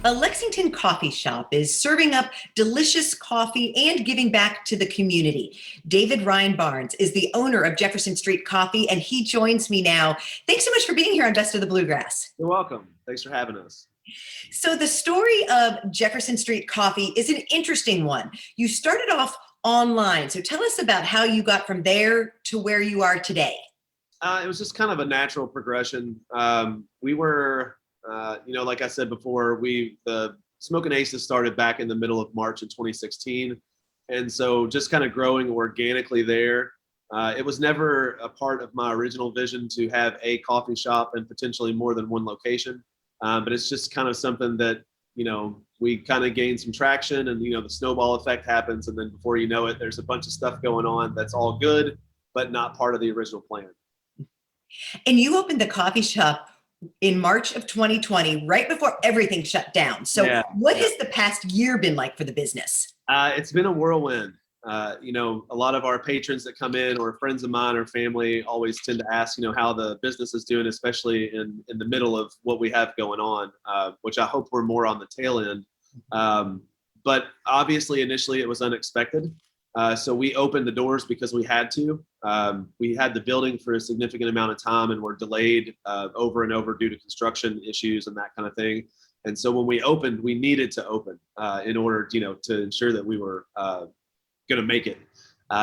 A Lexington coffee shop is serving up delicious coffee and giving back to the community. David Ryan Barnes is the owner of Jefferson Street Coffee, and he joins me now. Thanks so much for being here on Best of the Bluegrass. You're welcome. Thanks for having us. So the story of Jefferson Street Coffee is an interesting one. You started off online. So tell us about how you got from there to where you are today. It was just kind of a natural progression. We were, like I said before, the Smoking Aces started back in the middle of March in 2016. And so just kind of growing organically there. It was never a part of my original vision to have a coffee shop and potentially more than one location. But it's just kind of something that, we kind of gained some traction and, the snowball effect happens. And then before you know it, there's a bunch of stuff going on that's all good, but not part of the original plan. And you opened the coffee shop in March of 2020, right before everything shut down. So what has the past year been like for the business? It's been a whirlwind. A lot of our patrons that come in or friends of mine or family always tend to ask, how the business is doing, especially in the middle of what we have going on, which I hope we're more on the tail end. But obviously, initially it was unexpected. So we opened the doors because we had to. We had the building for a significant amount of time and were delayed over and over due to construction issues and that kind of thing. And so when we opened, we needed to open in order, to ensure that we were going to make it.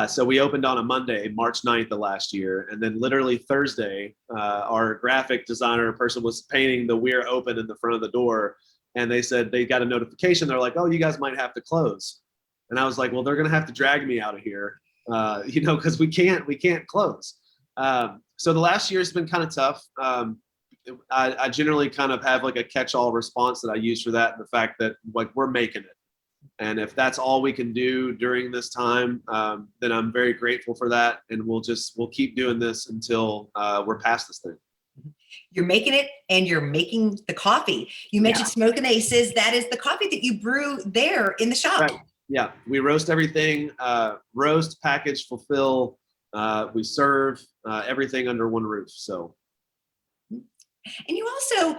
So we opened on a Monday, March 9th of last year. And then literally Thursday, our graphic designer person was painting the "We're open" in the front of the door. And they said they got a notification. They're like, "Oh, you guys might have to close." And I was like, well, they're going to have to drag me out of here, because we can't close. So the last year has been kind of tough. I generally kind of have like a catch-all response that I use for that. And the fact that we're making it. And if that's all we can do during this time, then I'm very grateful for that. And we'll keep doing this until we're past this thing. You're making it and you're making the coffee. You mentioned Smoking Aces. That is the coffee that you brew there in the shop. Right. Yeah, we roast everything, roast, package, fulfill. We serve everything under one roof. So, and you also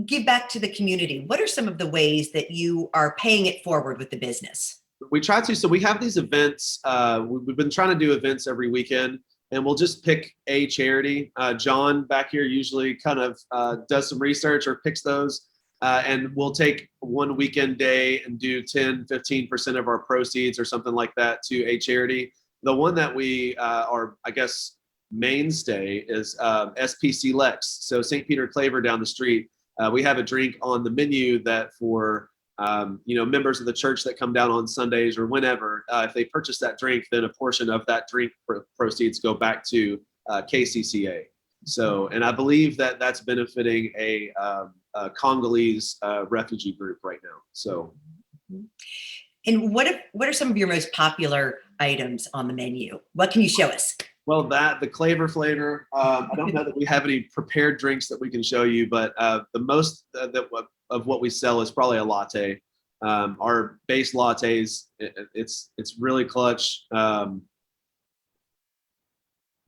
give back to the community. What are some of the ways that you are paying it forward with the business? We try to. So we have these events. We've been trying to do events every weekend, and we'll just pick a charity. John back here usually kind of does some research or picks those. And we'll take one weekend day and do 10-15% of our proceeds or something like that to a charity. The one that we are, I guess, mainstay is SPC Lex. So St. Peter Claver down the street. We have a drink on the menu that for members of the church that come down on Sundays or whenever, if they purchase that drink, then a portion of that drink proceeds go back to KCCA. So, and I believe that that's benefiting a Congolese refugee group right now. So, and what are some of your most popular items on the menu? What can you show us? Well, the Claver flavor. I don't know that we have any prepared drinks that we can show you, but the most of what we sell is probably a latte. Our base lattes, it's really clutch. I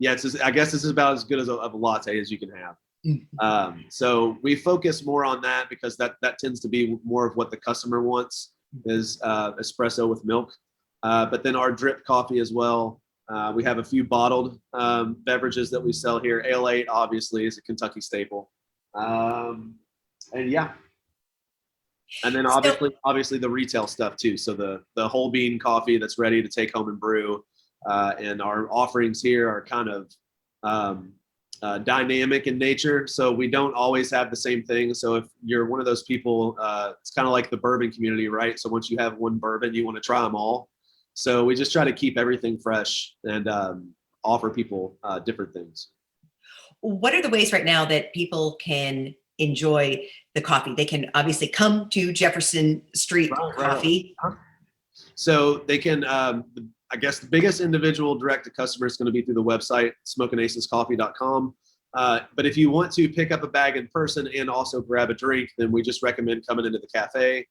guess this is about as good of a latte as you can have. So we focus more on that because that tends to be more of what the customer wants is espresso with milk. But then our drip coffee as well. We have a few bottled beverages that we sell here. Ale 8 obviously is a Kentucky staple. And then obviously the retail stuff too. So the whole bean coffee that's ready to take home and brew. And our offerings here are kind of dynamic in nature. So we don't always have the same thing. So if you're one of those people, it's kind of like the bourbon community, right? So once you have one bourbon, you want to try them all. So we just try to keep everything fresh and offer people different things. What are the ways right now that people can enjoy the coffee? They can obviously come to Jefferson Street Coffee. Right. So they can, I guess the biggest individual direct to customer is going to be through the website, smokingacescoffee.com. But if you want to pick up a bag in person and also grab a drink, then we just recommend coming into the cafe.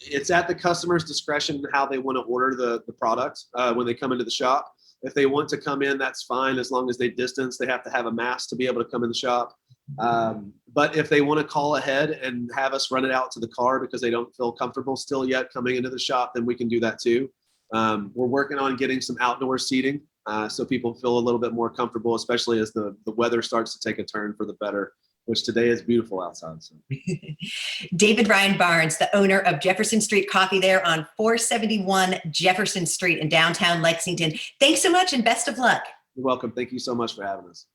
It's at the customer's discretion how they want to order the product when they come into the shop. If they want to come in, that's fine as long as they distance. They have to have a mask to be able to come in the shop. But if they want to call ahead and have us run it out to the car because they don't feel comfortable still yet coming into the shop, then we can do that too. We're working on getting some outdoor seating so people feel a little bit more comfortable, especially as the weather starts to take a turn for the better, which today is beautiful outside. So. David Ryan Barnes, the owner of Jefferson Street Coffee there on 471 Jefferson Street in downtown Lexington. Thanks so much and best of luck. You're welcome. Thank you so much for having us.